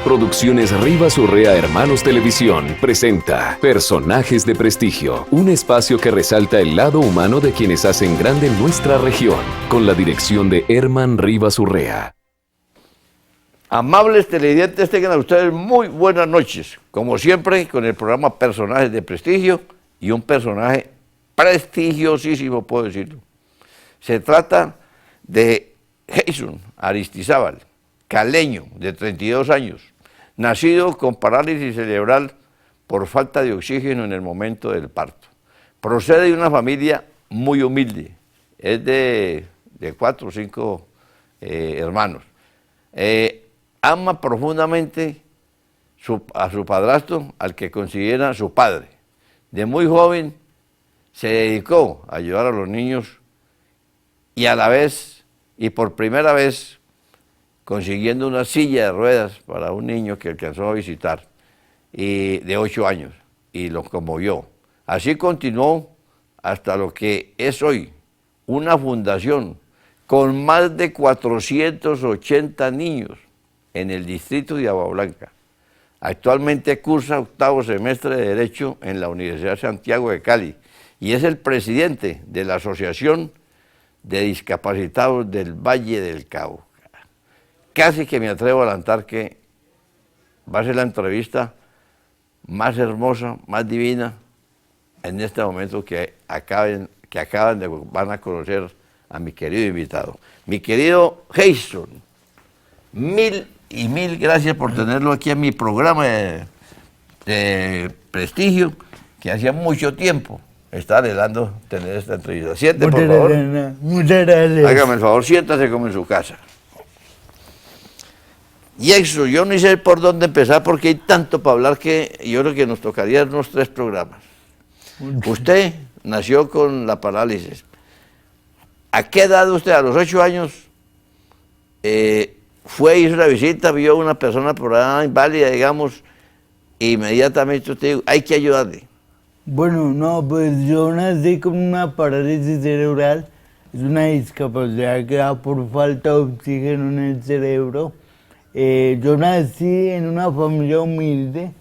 Producciones Rivas Urrea Hermanos Televisión presenta Personajes de Prestigio, un espacio que resalta el lado humano de quienes hacen grande nuestra región, con la dirección de Herman Rivas Urrea. Amables televidentes, tengan a ustedes muy buenas noches. Como siempre, con el programa Personajes de Prestigio y un personaje prestigiosísimo, puedo decirlo. Se trata de Jason Aristizábal, caleño, de 32 años, nacido con parálisis cerebral por falta de oxígeno en el momento del parto. Procede de una familia muy humilde, es de 4 o 5 hermanos. Ama profundamente a su padrastro, al que considera su padre. De muy joven se dedicó a ayudar a los niños y a la vez, y por primera vez, consiguiendo una silla de ruedas para un niño que alcanzó a visitar, y de 8 años, y lo conmovió. Así continuó hasta lo que es hoy, una fundación con más de 480 niños en el distrito de Agua Blanca. Actualmente cursa 8º semestre de Derecho en la Universidad Santiago de Cali y es el presidente de la Asociación de Discapacitados del Valle del Cauca. Casi que me atrevo a adelantar que va a ser la entrevista más hermosa, más divina en este momento que van a conocer a mi querido invitado. Mi querido Jason, mil gracias por tenerlo aquí en mi programa de prestigio, que hacía mucho tiempo estaba anhelando tener esta entrevista. Siéntate, por favor. Muchas gracias. Hágame el favor, siéntase como en su casa. Y eso, yo no sé por dónde empezar porque hay tanto para hablar que yo creo que nos tocaría unos 3 programas. Usted nació con la parálisis. ¿A qué edad usted? A los 8 años fue, hizo una visita, vio a una persona por ahí inválida, digamos, e inmediatamente usted dijo, hay que ayudarle. Bueno, no, pues yo nací con una parálisis cerebral, es una discapacidad que da por falta de oxígeno en el cerebro. Yo nací en una familia humilde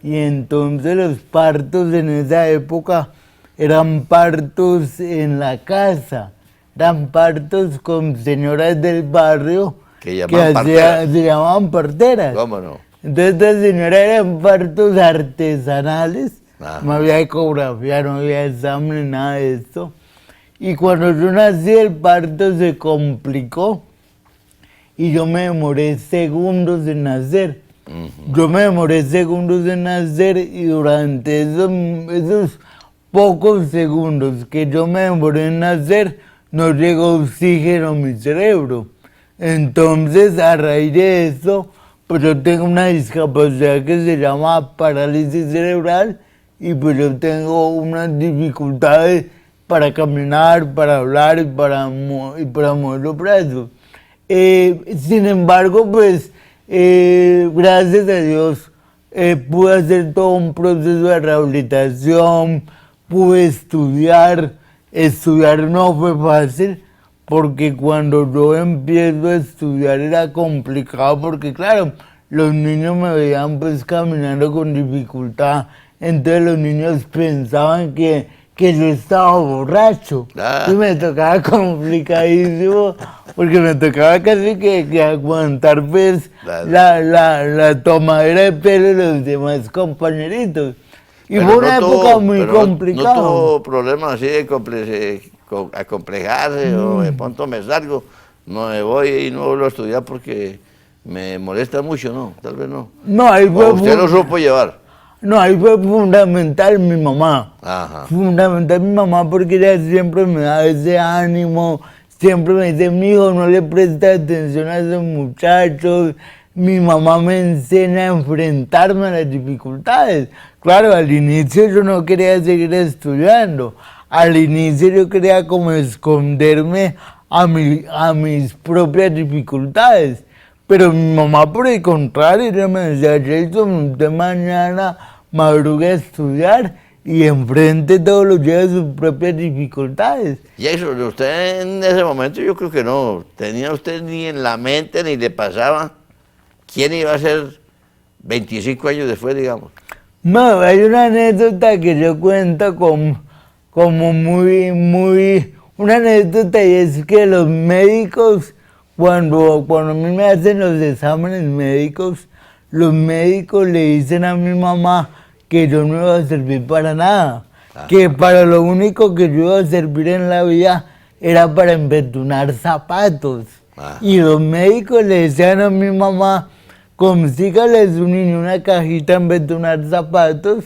y entonces los partos en esa época eran partos en la casa, eran partos con señoras del barrio que se llamaban parteras. ¿Cómo no? Entonces estas señoras eran partos artesanales. Ajá. No había ecografía, no había examen, nada de esto. Y cuando yo nací el parto se complicó y yo me demoré segundos en nacer. Yo me demoré segundos en nacer y durante esos pocos segundos que yo me demoré en nacer no llegó oxígeno a mi cerebro. Entonces a raíz de eso, pues yo tengo una discapacidad que se llama parálisis cerebral y pues yo tengo unas dificultades para caminar, para hablar y para mover los brazos. Sin embargo, pues gracias a Dios pude hacer todo un proceso de rehabilitación, pude estudiar. Estudiar no fue fácil porque cuando yo empiezo a estudiar era complicado porque claro, los niños me veían pues caminando con dificultad. Entonces los niños pensaban que yo estaba borracho. Y me tocaba complicadísimo, porque me tocaba casi que aguantar pues la tomadera de pelo de los demás compañeritos. Y pero fue una época muy pero complicada. ¿No tuvo problemas así de acomplejarse o de pronto me salgo, no me voy y no vuelvo a estudiar porque me molesta mucho? No, tal vez no. No, ahí fue... ¿O usted lo supo llevar? No, ahí fue fundamental mi mamá. Ajá. Fundamental mi mamá porque ella siempre me da ese ánimo, siempre me dice, mijo, no le presta atención a esos muchachos. Mi mamá me enseña a enfrentarme a las dificultades. Claro, al inicio yo no quería seguir estudiando. Al inicio yo quería como esconderme a mis propias dificultades. Pero mi mamá, por el contrario, ella me decía, Jason, usted mañana madrugue a estudiar y enfrente todos los días sus propias dificultades. Y eso, usted en ese momento yo creo que no tenía usted ni en la mente ni le pasaba quién iba a ser 25 años después, digamos. No, hay una anécdota que yo cuento como muy, una anécdota, y es que los médicos, cuando a mí me hacen los exámenes médicos, los médicos le dicen a mi mamá que yo no iba a servir para nada, que para lo único que yo iba a servir en la vida era para embetunar zapatos. Y los médicos le decían a mi mamá, consígale a su niño una cajita en embetunar zapatos,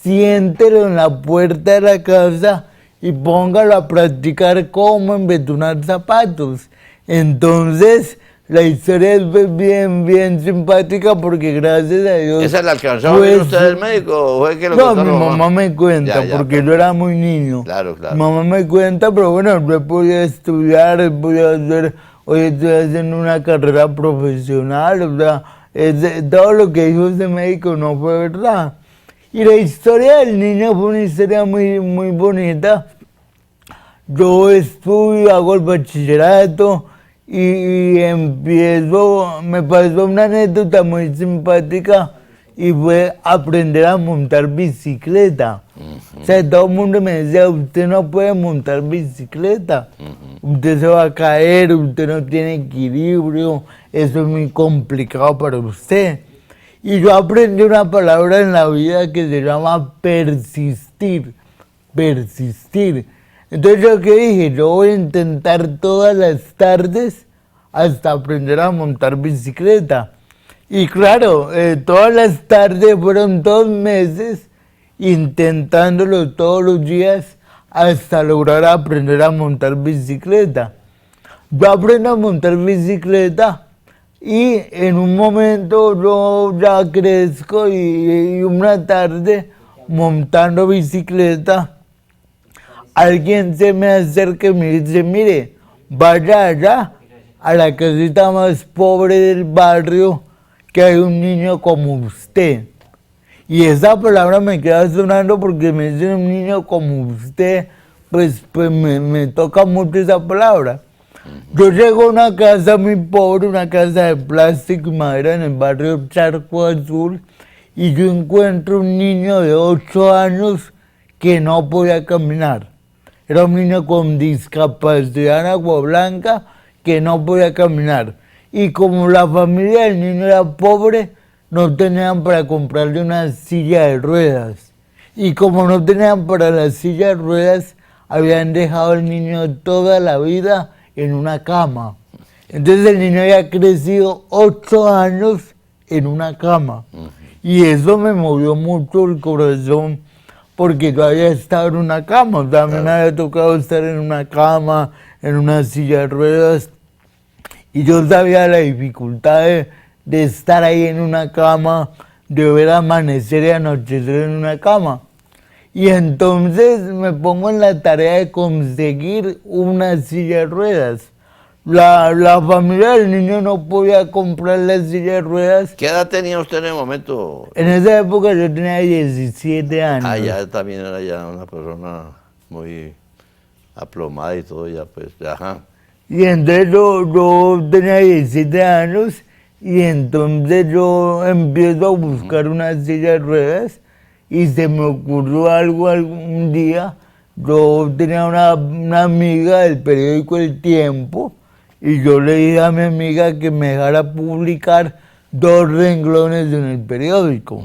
siéntelo en la puerta de la casa y póngalo a practicar cómo embetunar zapatos. Entonces, la historia es bien simpática porque gracias a Dios... ¿Esa la alcanzó a ver usted el médico o fue que lo No, contó mi la mamá me cuenta, porque yo era muy niño. Claro. Mi mamá me cuenta, pero bueno, yo he podido estudiar, he podido hacer... Hoy estoy haciendo una carrera profesional, o sea, todo lo que dijo ese médico no fue verdad. Y la historia del niño fue una historia muy bonita. Yo estudio, hago el bachillerato y empiezo, me pasó una anécdota muy simpática y fue aprender a montar bicicleta. O sea, todo el mundo me decía, usted no puede montar bicicleta, usted se va a caer, usted no tiene equilibrio, eso es muy complicado para usted. Y yo aprendí una palabra en la vida que se llama persistir. Entonces yo qué dije, yo voy a intentar todas las tardes hasta aprender a montar bicicleta. Y claro, todas las tardes fueron 2 meses intentándolo todos los días hasta lograr aprender a montar bicicleta. Yo aprendo a montar bicicleta y en un momento yo ya crezco y una tarde montando bicicleta, alguien se me acerca y me dice, mire, vaya allá a la casita más pobre del barrio, que hay un niño como usted. Y esa palabra me queda sonando porque me dice un niño como usted, pues me toca mucho esa palabra. Yo llego a una casa muy pobre, una casa de plástico y madera en el barrio Charco Azul, y yo encuentro un niño de 8 años que no podía caminar. Era un niño con discapacidad en Agua Blanca que no podía caminar. Y como la familia del niño era pobre, no tenían para comprarle una silla de ruedas. Y como no tenían para la silla de ruedas, habían dejado al niño toda la vida en una cama. Entonces el niño había crecido 8 años en una cama. Y eso me movió mucho el corazón, porque yo había estado en una cama. O sea, a mí me había tocado estar en una cama, en una silla de ruedas. Y yo sabía la dificultad de estar ahí en una cama, de ver amanecer y anochecer en una cama. Y entonces me pongo en la tarea de conseguir una silla de ruedas. La familia del niño no podía comprar la silla de ruedas. ¿Qué edad tenía usted en el momento? En esa época yo tenía 17 años. Ya también era ya una persona muy aplomada y todo ya, pues, ajá. Y entonces yo tenía 17 años y entonces yo empiezo a buscar una silla de ruedas y se me ocurrió algo algún día. Yo tenía una amiga del periódico El Tiempo y yo le dije a mi amiga que me dejara publicar 2 renglones en el periódico.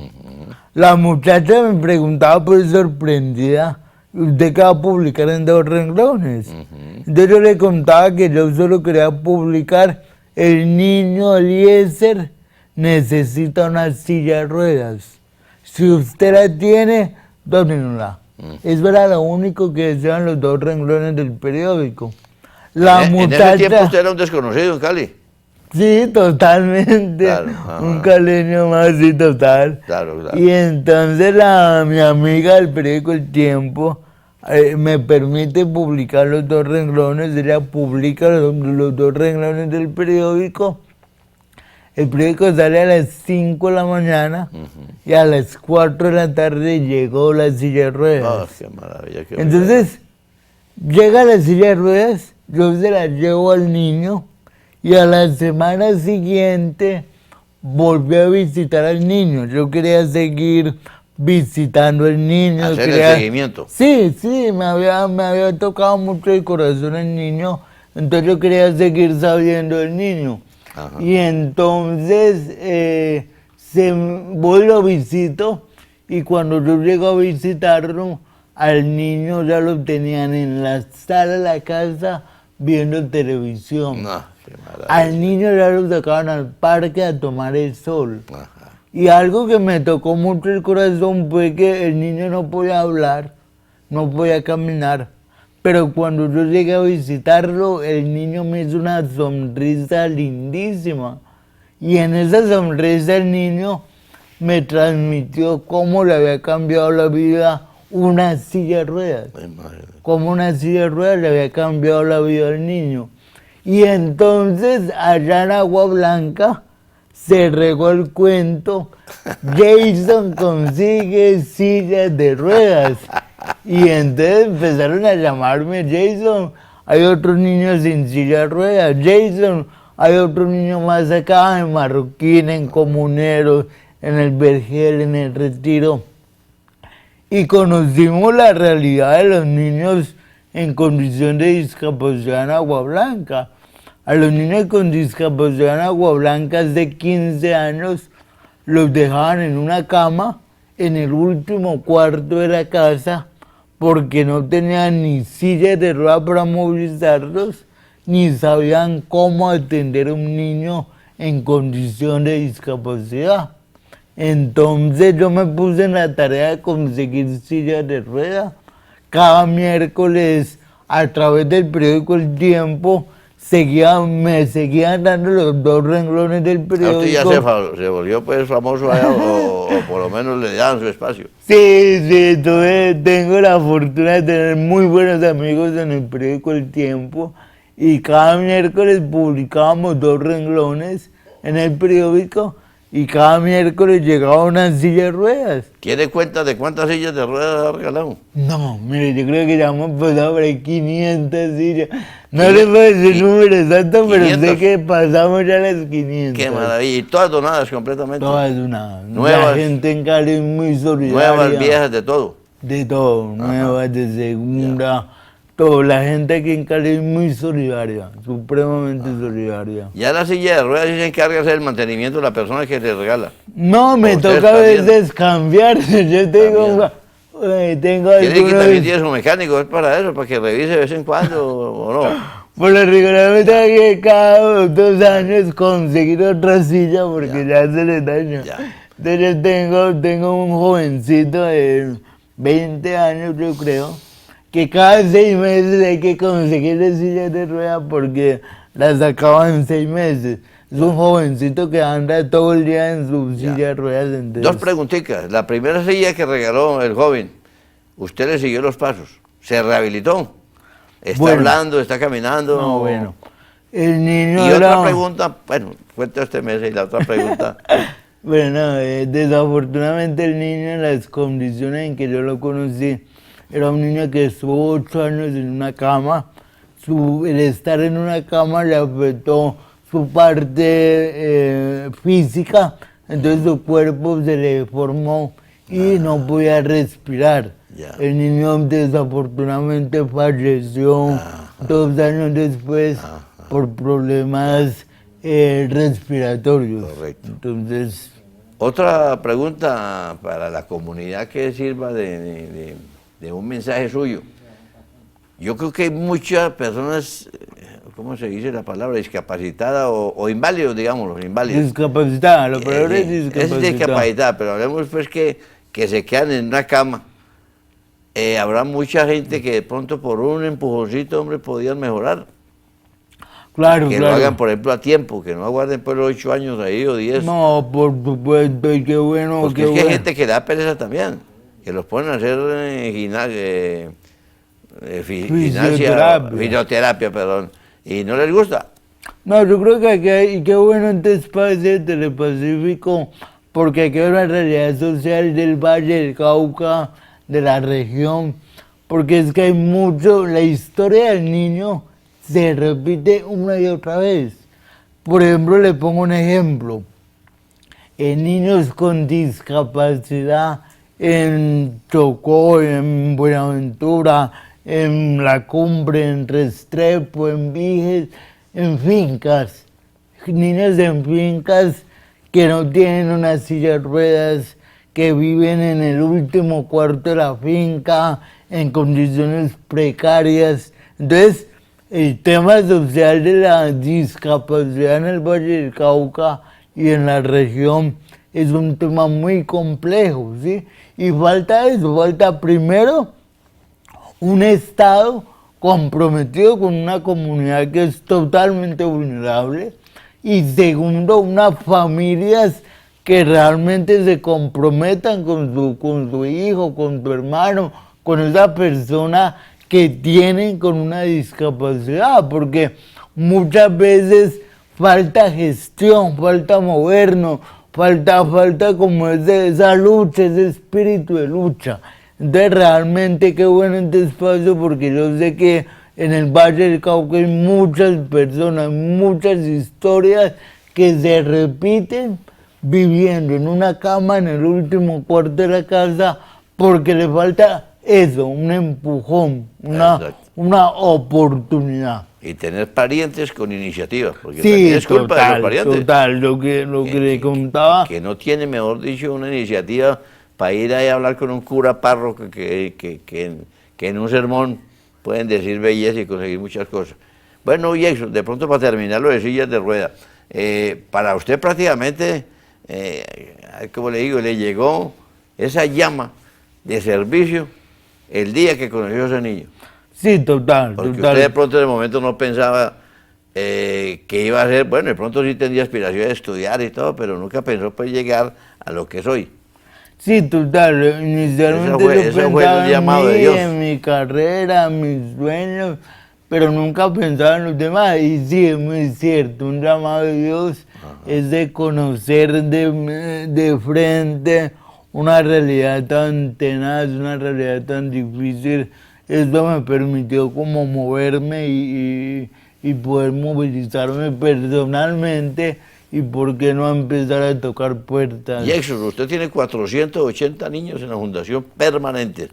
La muchacha me preguntaba pues sorprendida, ¿usted qué va a publicar en 2 renglones? Entonces yo le contaba que yo solo quería publicar el niño Eliezer necesita una silla de ruedas. Si usted la tiene, dónela. Eso era lo único que decían los 2 renglones del periódico. La muchacha... ¿En ese tiempo usted era un desconocido en Cali? Sí, totalmente. Claro, un caleño más, sí, total. Claro. Y entonces mi amiga del periódico El Tiempo me permite publicar los 2 renglones. Ella publica los 2 renglones del periódico. El periódico sale a las 5 de la mañana y a las 4 de la tarde llegó la silla de ruedas. Qué maravilla. Entonces, llega la silla de ruedas, yo se la llevo al niño y a la semana siguiente volví a visitar al niño. Yo quería seguir visitando al niño. Hacer quería... el seguimiento. Sí, me había tocado mucho el corazón el niño, entonces yo quería seguir sabiendo del niño. Ajá. Y entonces voy y lo visito, y cuando yo llego a visitarlo, al niño ya lo tenían en la sala de la casa viendo televisión. No, qué maravilla. Al niño ya lo sacaban al parque a tomar el sol. Ajá. Y algo que me tocó mucho el corazón fue que el niño no podía hablar, no podía caminar. Pero cuando yo llegué a visitarlo, el niño me hizo una sonrisa lindísima. Y en esa sonrisa el niño me transmitió cómo le había cambiado la vida una silla de ruedas. Ay, madre. Como una silla de ruedas le había cambiado la vida al niño. Y entonces, allá en Agua Blanca, se regó el cuento, Jason consigue sillas de ruedas. Y entonces empezaron a llamarme, Jason, hay otro niño sin silla de ruedas, Jason, hay otro niño más acá, en Marroquín, en Comuneros, en el Vergel, en el Retiro. Y conocimos la realidad de los niños en condición de discapacidad en Agua Blanca. A los niños con discapacidad en Agua Blanca de 15 años los dejaban en una cama en el último cuarto de la casa porque no tenían ni silla de ruedas para movilizarlos, ni sabían cómo atender a un niño en condición de discapacidad. Entonces yo me puse en la tarea de conseguir sillas de ruedas. Cada miércoles, a través del periódico El Tiempo, me seguían dando los 2 renglones del periódico. Usted ya se volvió pues famoso allá, o por lo menos le daban su espacio. Sí, tengo la fortuna de tener muy buenos amigos en el periódico El Tiempo, y cada miércoles publicábamos 2 renglones en el periódico, y cada miércoles llegaba una silla de ruedas. ¿Tiene cuenta de cuántas sillas de ruedas ha regalado? No, mire, yo creo que ya hemos pasado por ahí 500 sillas. No le puedo decir el número exacto, pero 500. sé que pasamos ya las 500. Qué maravilla. Y todas donadas completamente. Todas una. Nuevas. La gente en Cali es muy solidaria. Nuevas, viejas, de todo. De todo, nuevas, de segunda, todo. La gente aquí en Cali es muy solidaria, supremamente solidaria. Ya la silla de ruedas sí se encarga de hacer el mantenimiento de la persona que le regala. No, me Usted toca a también. veces cambiarse. Yo tengo Tiene que algunos... también tiene su mecánico, es para eso, para que revise de vez en cuando o no. Por lo regular me tengo que cada 2 años conseguir otra silla porque ya se le dañó. Ya. Entonces yo tengo un jovencito de 20 años, yo creo, que cada 6 meses hay que conseguirle sillas de ruedas porque las acaban en 6 meses. Es un jovencito que anda todo el día en su silla de ruedas. Entonces... 2 preguntitas. La primera silla que regaló el joven, usted le siguió los pasos, se rehabilitó, está hablando, está caminando. No, bueno. El niño y otra pregunta, bueno, cuenta este mes y la otra pregunta. Bueno, desafortunadamente el niño, en las condiciones en que yo lo conocí, era un niño que estuvo 8 años en una cama. El estar en una cama le afectó su parte física, entonces su cuerpo se le deformó y no podía respirar. Ya. El niño desafortunadamente falleció 2 años después por problemas respiratorios. Correcto. Entonces, Otra pregunta para la comunidad que sirva de un mensaje suyo. Yo creo que hay muchas personas, ¿cómo se dice la palabra? Discapacitada o inválidos, digamos, los inválidos. discapacitada, lo peor es discapacitada. Es discapacitada, pero hablemos pues que se quedan en una cama. Habrá mucha gente que de pronto por un empujoncito, hombre, podían mejorar. Claro, Que claro. lo hagan, por ejemplo, a tiempo, que no aguarden por los 8 años ahí o 10. No, por supuesto, y qué bueno, Porque qué es que bueno. hay gente que le da pereza también, que los ponen a hacer fisioterapia, perdón, y no les gusta. No, yo creo que aquí hay, y qué bueno este espacio de Telepacífico, porque aquí hay una realidad social del Valle del Cauca, de la región, porque es que hay mucho, la historia del niño se repite una y otra vez. Por ejemplo, le pongo un ejemplo. niños con discapacidad en Chocó, en Buenaventura, en La Cumbre, en Restrepo, en Viges, en fincas. Niños en fincas que no tienen una silla de ruedas, que viven en el último cuarto de la finca, en condiciones precarias. Entonces, el tema social de la discapacidad en el Valle del Cauca y en la región es un tema muy complejo, ¿sí? Y falta eso, falta primero un Estado comprometido con una comunidad que es totalmente vulnerable y segundo, unas familias que realmente se comprometan con su hijo, con su hermano, con esa persona que tienen con una discapacidad, porque muchas veces falta gestión, falta movernos, falta como esa lucha, ese espíritu de lucha. Entonces realmente qué bueno este espacio porque yo sé que en el Valle del Cauca hay muchas personas, muchas historias que se repiten viviendo en una cama en el último cuarto de la casa porque le falta eso, un empujón, una oportunidad. Y tener parientes con iniciativa, porque Sí, también es culpa de los parientes. Total, lo que le contaba. Que no tiene, mejor dicho, una iniciativa para ir ahí a hablar con un cura párroco que en un sermón pueden decir belleza y conseguir muchas cosas. Bueno, y eso, de pronto para terminar lo de sillas de rueda, para usted prácticamente, como le digo, le llegó esa llama de servicio el día que conoció a ese niño. Sí, total. Porque usted de pronto en el momento no pensaba que iba a ser, bueno, de pronto sí tendría aspiración de estudiar y todo, pero nunca pensó pues llegar a lo que soy. Sí, total. Inicialmente yo pensaba en mi carrera, en mis sueños, pero nunca pensaba en los demás. Y sí, es muy cierto, un llamado de Dios es de conocer de frente una realidad tan tenaz, una realidad tan difícil. Esto me permitió como moverme y poder movilizarme personalmente y por qué no empezar a tocar puertas. Y eso, usted tiene 480 niños en la fundación permanentes.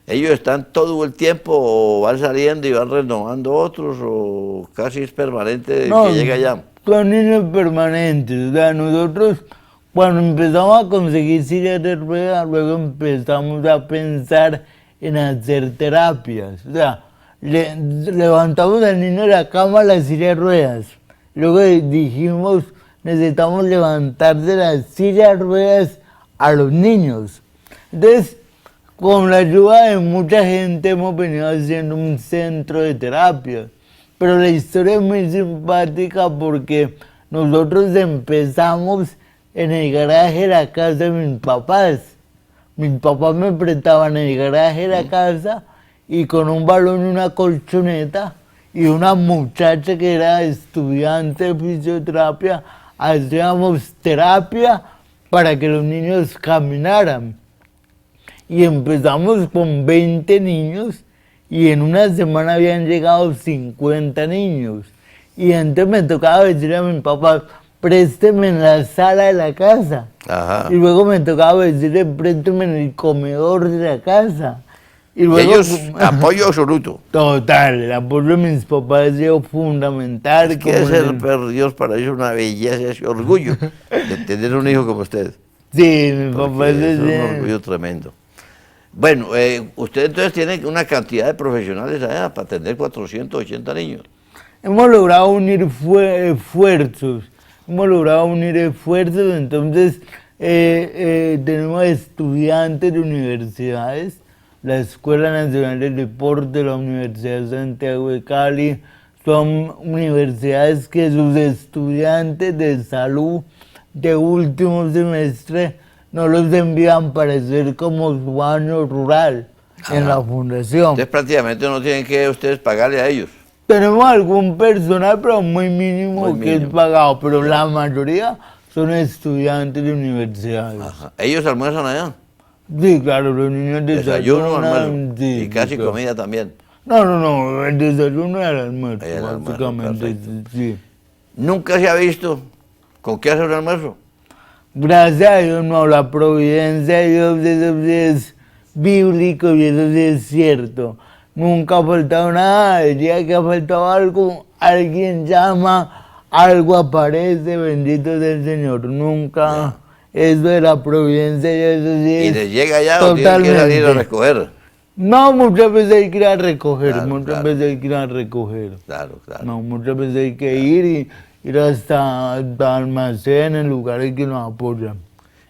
¿Ellos están todo el tiempo o van saliendo y van renovando otros o casi es permanente no, que llega allá? Son niños permanentes, o sea, nosotros cuando empezamos a conseguir sillas de ruedas, luego empezamos a pensar en hacer terapias, o sea, levantamos al niño de la cama a la silla de ruedas, luego dijimos necesitamos levantar de las sillas de ruedas a los niños. Entonces, con la ayuda de mucha gente hemos venido haciendo un centro de terapia. Pero la historia es muy simpática porque nosotros empezamos en el garaje de la casa de mis papás. Mis papás me prestaban el garaje de la casa y con un balón y una colchoneta y una muchacha que era estudiante de fisioterapia, hacíamos terapia para que los niños caminaran. Y empezamos con 20 niños y en una semana habían llegado 50 niños. Y entonces me tocaba decirle a mi papá, présteme en la sala de la casa. Ajá. Y luego me tocaba decirle, présteme en el comedor de la casa. Y luego, ellos, apoyo absoluto. Total, el apoyo de mis papás ha sido fundamental. Es que ser Dios para ellos una belleza, ese orgullo de tener un hijo como usted. Sí, mi papá es un orgullo tremendo. Bueno, usted entonces tiene una cantidad de profesionales allá para atender 480 niños. Hemos logrado unir esfuerzos, entonces tenemos estudiantes de universidades, la Escuela Nacional del Deporte, la Universidad de Santiago de Cali, son universidades que sus estudiantes de salud de último semestre no los envían para hacer como su año rural en la fundación. Entonces prácticamente no tienen que ustedes pagarle a ellos. Tenemos algún personal, pero muy mínimo que es pagado, pero la mayoría son estudiantes de universidades. Ajá. ¿Ellos almuerzan allá? Sí, claro, los niños desayuno, almuerzo, sí, y casi claro. comida también. No, el desayuno y el almuerzo, básicamente, perfecto. sí. ¿Nunca se ha visto con qué hacer un almuerzo? Gracias a Dios, no, la providencia de Dios, eso sí es bíblico y eso sí es cierto. Nunca ha faltado nada, el día que ha faltado algo, alguien llama, algo aparece, bendito sea el Señor. Nunca, eso de la providencia y eso sí es. ¿Y les llega ya o tienen que salir a recoger? No, muchas veces hay que ir a recoger, Claro, muchas claro. veces hay que ir a recoger. Claro, claro. No, muchas veces hay que ir hasta almacenes, lugares que nos apoyan.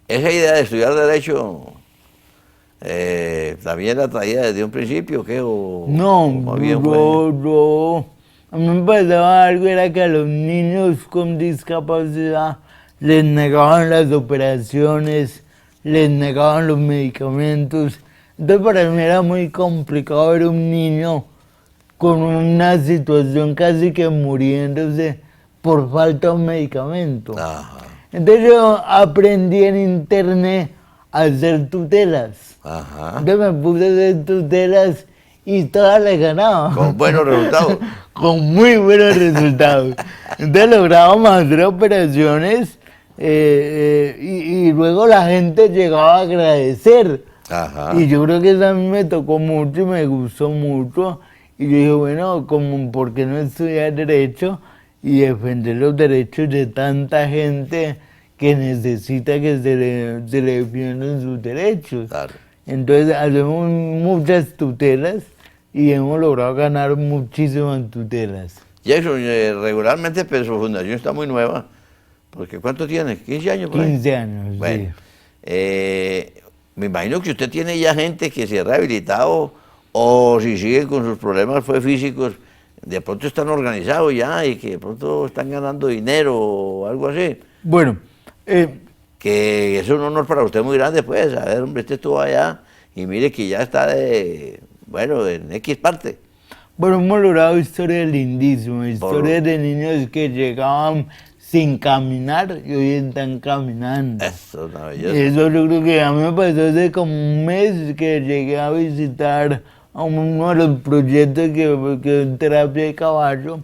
¿Esa idea de estudiar Derecho también la traía desde un principio? ¿Qué? No, o más bien fue- a mí me pasaba algo, era que a los niños con discapacidad les negaban las operaciones, les negaban los medicamentos. Entonces para mí era muy complicado ver un niño con una situación casi que muriéndose por falta de un medicamento. Ajá, Entonces yo aprendí en internet a hacer tutelas. ajá. Entonces me puse a hacer tutelas y todas le ganaba. Con buenos resultados. Con muy buenos resultados. Entonces lográbamos hacer operaciones y luego la gente llegaba a agradecer. Ajá. Y yo creo que eso a mí me tocó mucho y me gustó mucho. Y yo dije, bueno, como, ¿por qué no estudiar Derecho y defender los derechos de tanta gente que necesita que se le defiendan sus derechos? Claro. Entonces hacemos muchas tutelas y hemos logrado ganar muchísimas tutelas. Jackson, regularmente pues, su fundación está muy nueva, porque ¿cuánto tiene? ¿15 años? por ahí? 15 años, Bueno, sí. me imagino que usted tiene ya gente que se ha rehabilitado o si sigue con sus problemas físicos, de pronto están organizados ya y que de pronto están ganando dinero o algo así. Bueno, Que es un honor para usted muy grande, pues, a ver, hombre, usted estuvo allá y mire que ya está en X parte. bueno, hemos logrado historias lindísimas, historias de niños que llegaban sin caminar y hoy están caminando. Eso es una belleza. Eso yo creo que a mí me pasó hace como un mes que llegué a visitar a uno de los proyectos que es terapia de caballo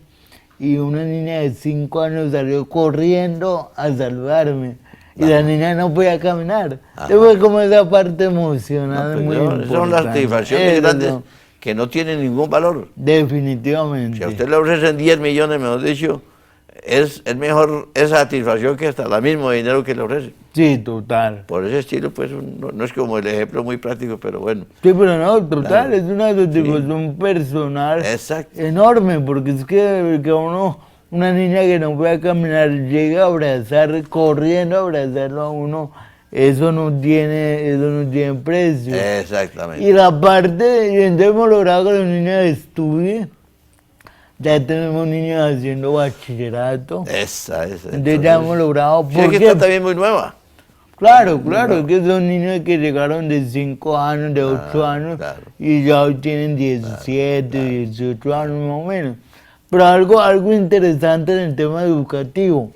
y una niña de 5 años salió corriendo a saludarme y la niña no podía caminar. Fue como esa parte emocional No, pues, muy son importante. las satisfacciones Eso grandes no, que no tienen ningún valor. definitivamente. Si a usted le ofrecen 10 millones, mejor dicho, es mejor esa satisfacción que hasta el mismo dinero que le ofrecen. Sí, total. Por ese estilo, pues, no es como el ejemplo muy práctico, pero bueno. Sí, pero no, total, Claro. es una satisfacción personal Exacto. enorme, porque es que una niña que no puede caminar, llega a abrazar, corriendo a abrazarlo a uno, eso no tiene precio. Exactamente. Y la parte, y entonces hemos logrado que los niños estudien, ya tenemos niños haciendo bachillerato, Esa. entonces ya hemos logrado, Sí, es que está también muy nueva. Claro, es que son niños que llegaron de 5 años, de 8 años, claro. y ya hoy tienen 17, 18 años más o menos. Pero algo interesante en el tema educativo,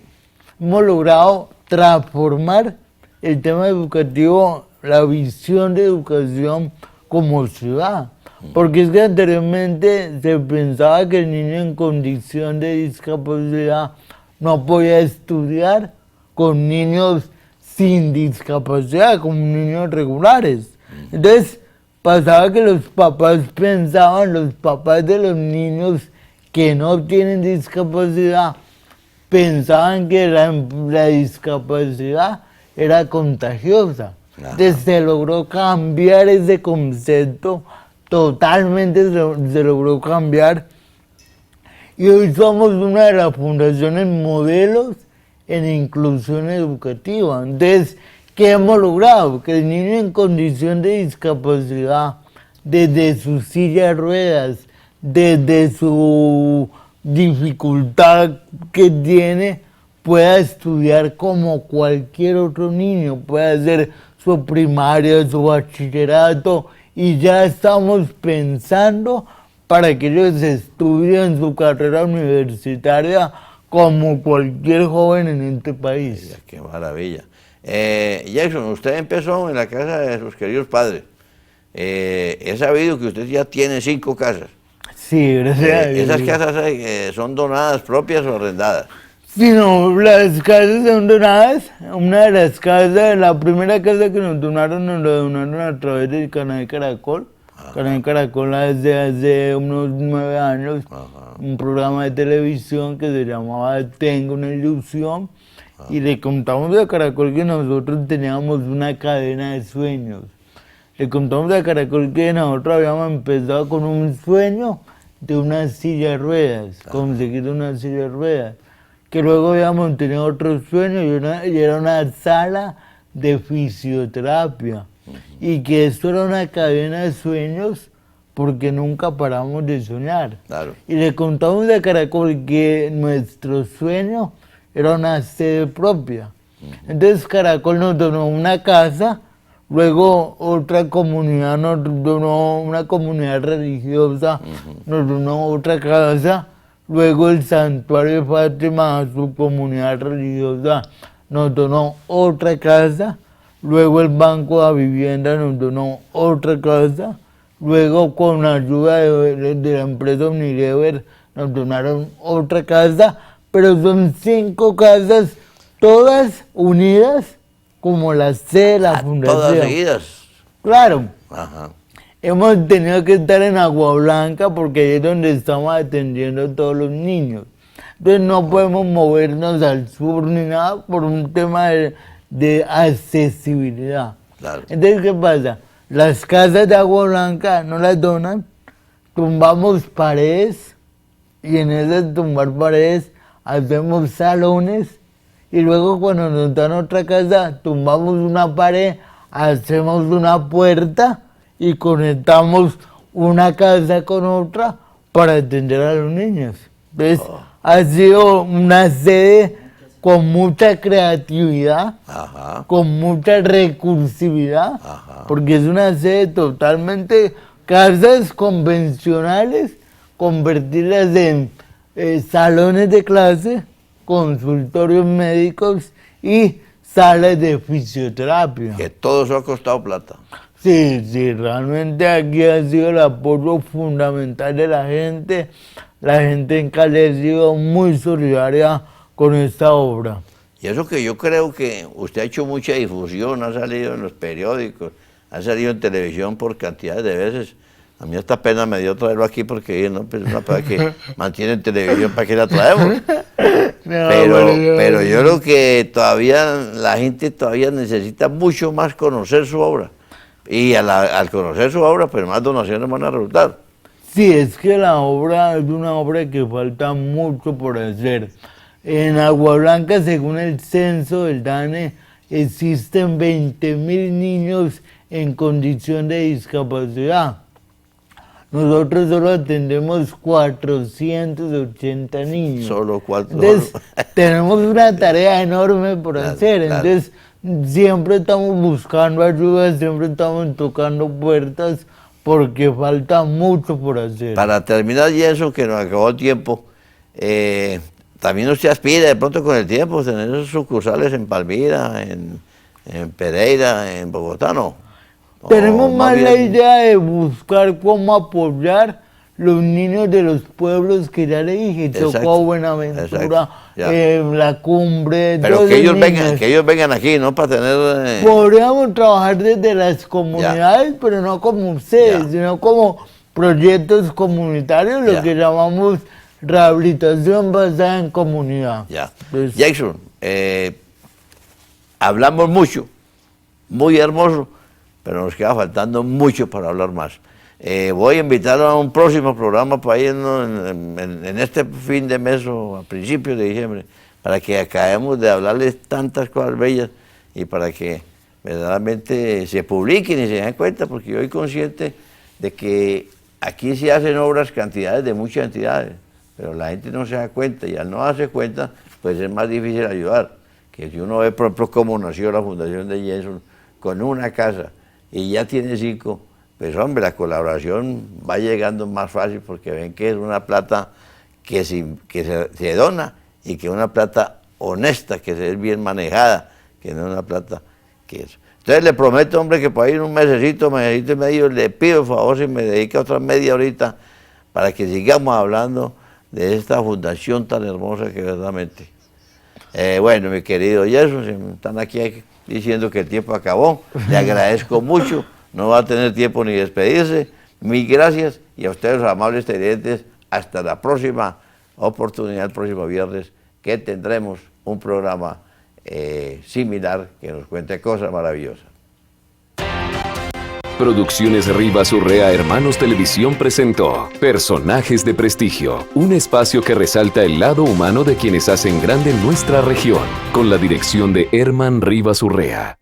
hemos logrado transformar el tema educativo, la visión de educación como ciudad. Porque es que anteriormente se pensaba que el niño en condición de discapacidad no podía estudiar con niños sin discapacidad, como niños regulares. Entonces, pasaba que los papás de los niños que no tienen discapacidad, pensaban que la discapacidad era contagiosa. Entonces se logró cambiar ese concepto, totalmente se logró cambiar. Y hoy somos una de las fundaciones modelos en inclusión educativa. Entonces, ¿qué hemos logrado? Que el niño en condición de discapacidad, desde su silla de ruedas, desde su dificultad que tiene, pueda estudiar como cualquier otro niño, puede hacer su primaria, su bachillerato, y ya estamos pensando para que ellos estudien su carrera universitaria como cualquier joven en este país. Mira, qué maravilla. Jackson, usted empezó en la casa de sus queridos padres. He sabido que usted ya tiene 5 casas. Sí, gracias a Dios. ¿Esas casas son donadas propias o arrendadas? Sí, no, las casas son donadas. Una de las casas, la primera casa que nos donaron a través del canal de Caracol. Canal de Caracol hace unos 9 años, un programa de televisión que se llamaba Tengo una ilusión. Y le contamos a Caracol que nosotros teníamos una cadena de sueños. Le contamos a Caracol que nosotros habíamos empezado con un sueño de una silla de ruedas, conseguir una silla de ruedas. Que luego habíamos tenido otro sueño y era una sala de fisioterapia. Y que esto era una cadena de sueños porque nunca paramos de soñar. Claro. Y le contamos a Caracol que nuestro sueño era una sede propia. Entonces Caracol nos donó una casa, luego otra comunidad nos donó, una comunidad religiosa nos donó otra casa, luego el Santuario de Fátima, su comunidad religiosa, nos donó otra casa, luego el Banco de la Vivienda nos donó otra casa, luego con la ayuda de la empresa Unilever nos donaron otra casa, pero son 5 casas, todas unidas como la sede de la fundación. Todas seguidas. Claro. Ajá. Hemos tenido que estar en Agua Blanca porque ahí es donde estamos atendiendo a todos los niños. Entonces no podemos movernos al sur ni nada por un tema de accesibilidad. Claro. Entonces, ¿qué pasa? Las casas de Agua Blanca no las donan, tumbamos paredes y en esas tumbar paredes hacemos salones y luego cuando nos dan otra casa tumbamos una pared, hacemos una puerta y conectamos una casa con otra para atender a los niños. Entonces ha sido una sede con mucha creatividad, con mucha recursividad, porque es una sede totalmente, casas convencionales, convertirlas en salones de clase, consultorios médicos y salas de fisioterapia. Que todo eso ha costado plata. Sí, realmente aquí ha sido el apoyo fundamental de la gente. La gente en Cali ha sido muy solidaria con esta obra. Y eso que yo creo que usted ha hecho mucha difusión, ha salido en los periódicos, ha salido en televisión por cantidades de veces. A mí esta pena me dio traerlo aquí porque no, pues es una pena que mantiene en televisión, ¿para qué la traemos? Pero yo creo que todavía la gente todavía necesita mucho más conocer su obra. Y al conocer su obra, pues más donaciones van a resultar. Sí, es que la obra es una obra que falta mucho por hacer. En Agua Blanca, según el censo del DANE, existen 20.000 niños en condición de discapacidad. Nosotros solo atendemos 480 niños. Solo 4. Entonces, tenemos una tarea enorme por hacer. Entonces, siempre estamos buscando ayuda, siempre estamos tocando puertas, porque falta mucho por hacer. Para terminar y eso, que nos acabó el tiempo, también usted aspira de pronto con el tiempo tener esos sucursales en Palmira, en Pereira, en Bogotá, ¿no? Tenemos más la idea de buscar cómo apoyar los niños de los pueblos que ya le dije, Chocó, Buenaventura, La Cumbre. Pero que ellos vengan aquí, ¿no? Para tener... Podríamos trabajar desde las comunidades, pero no como ustedes, sino como proyectos comunitarios, lo que llamamos rehabilitación basada en comunidad. Entonces, Jackson, hablamos mucho, muy hermoso, pero nos queda faltando mucho para hablar más. Voy a invitarlo a un próximo programa para ir en este fin de mes o a principios de diciembre, para que acabemos de hablarles tantas cosas bellas y para que verdaderamente se publiquen y se den cuenta, porque yo soy consciente de que aquí se hacen obras, cantidades de muchas entidades, pero la gente no se da cuenta y al no darse cuenta, pues es más difícil ayudar. Que si uno ve, por ejemplo, cómo nació la Fundación de Jenson con una casa y ya tiene 5, pues hombre, la colaboración va llegando más fácil porque ven que es una plata que se dona y que es una plata honesta, que es bien manejada, que no es una plata que es. Entonces le prometo, hombre, que por ahí en un mesecito y medio, le pido por favor si me dedica otra media horita para que sigamos hablando de esta fundación tan hermosa que verdaderamente Bueno, mi querido Gerson, si me están aquí diciendo que el tiempo acabó, le agradezco mucho, no va a tener tiempo ni despedirse, mil gracias y a ustedes los amables televidentes, hasta la próxima oportunidad, el próximo viernes, que tendremos un programa similar que nos cuente cosas maravillosas. Producciones Rivas Urrea Hermanos Televisión presentó Personajes de Prestigio, un espacio que resalta el lado humano de quienes hacen grande nuestra región, con la dirección de Herman Rivas Urrea.